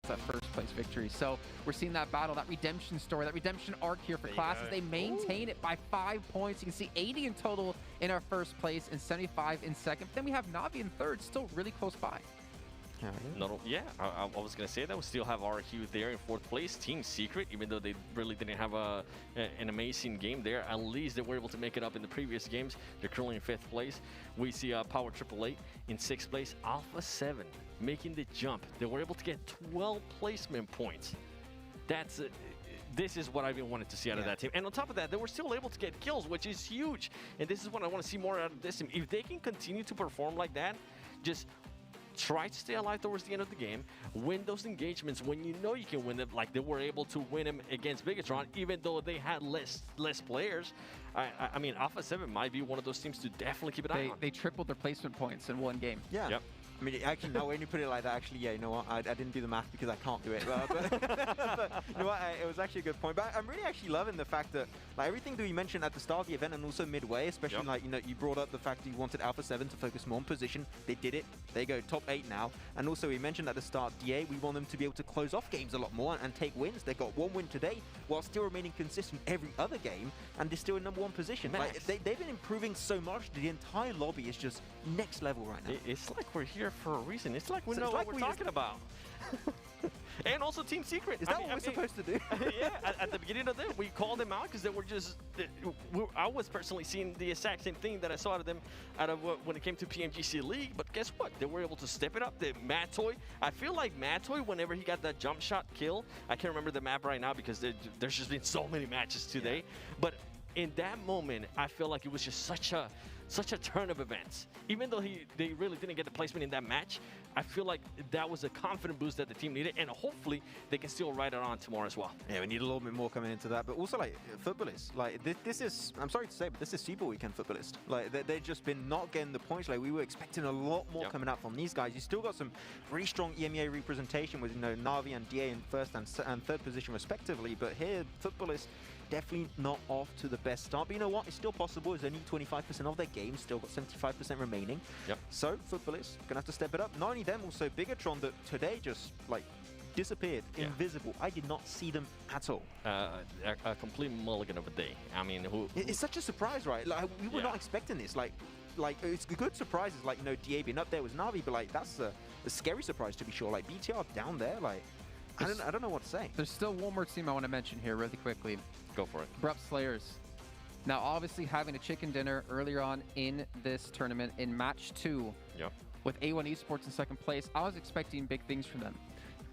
that first place victory. So we're seeing that battle, that redemption story, that redemption arc here for Class as they maintain it by 5 points. You can see 80 in total in our first place and 75 in second. But then we have Navi in third, still really close by. I was going to say that we still have RQ there in fourth place. Team Secret, even though they really didn't have an amazing game there, at least they were able to make it up in the previous games. They're currently in fifth place. We see Power 888 in sixth place. Alpha 7 making the jump. They were able to get 12 placement points. This is what I've been wanting to see out of that team. And on top of that, they were still able to get kills, which is huge. And this is what I want to see more out of this team. If they can continue to perform like that, just try to stay alive towards the end of the game, win those engagements when you know you can win them, like they were able to win them against Bigatron, even though they had less players. I mean, Alpha 7 might be one of those teams to definitely keep an eye on. They tripled their placement points in one game. Yeah. Yep. I mean, actually, now when you put it like that, actually, yeah, you know what? I didn't do the math because I can't do it. But you know what? It was actually a good point. But I'm really actually loving the fact that like everything that you mentioned at the start of the event and also midway, especially like, you know, you brought up the fact that you wanted Alpha 7 to focus more on position. They did it. They go top 8 now. And also, we mentioned at the start, DA, we want them to be able to close off games a lot more and take wins. They got 1 win today while still remaining consistent every other game, and they're still in #1 position. Like, they've been improving so much. The entire lobby is just next level right now. It's like we're here for a reason. It's like we know what we're talking about. And also Team Secret. Is that what we're supposed to do? Yeah, at the beginning of this, we called them out because they were just... I was personally seeing the exact same thing that I saw of them when it came to PMGC League, but guess what? They were able to step it up. The Matoy, I feel like Matoy, whenever he got that jump shot kill, I can't remember the map right now because there's just been so many matches today, but in that moment, I feel like it was just such a turn of events. Even though they really didn't get the placement in that match, I feel like that was a confident boost that the team needed, and hopefully they can still ride it on tomorrow as well. Yeah, we need a little bit more coming into that, but also like footballists. Like this is, I'm sorry to say, but this is Super Weekend footballist. Like they've just been not getting the points. Like we were expecting a lot more coming out from these guys. You still got some really strong EMEA representation with, you know, Navi and DA in first and third position respectively, but here footballists definitely not off to the best start. But you know what? It's still possible. It's only 25% of their games, still got 75% remaining. Yep. So footballists gonna have to step it up. Not only them, also Bigatron that today just like disappeared, invisible. I did not see them at all. A complete mulligan of a day. I mean, it's such a surprise, right? Like we were not expecting this. Like it's good surprises, like, you know, DA being up there with Navi, but like that's a scary surprise to be sure. Like BTR down there, like I don't know what to say. There's still one more team I want to mention here really quickly. Go for it. Abrupt Slayers. Now, obviously, having a chicken dinner earlier on in this tournament in match 2 with A1 Esports in second place, I was expecting big things from them.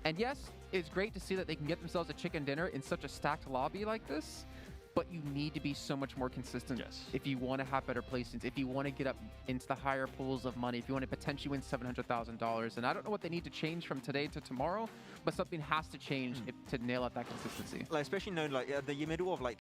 And yes, it's great to see that they can get themselves a chicken dinner in such a stacked lobby like this, but you need to be so much more consistent if you want to have better placements, if you want to get up into the higher pools of money, if you want to potentially win $700,000. And I don't know what they need to change from today to tomorrow, but something has to change to nail out that consistency. Like especially knowing like the middle of like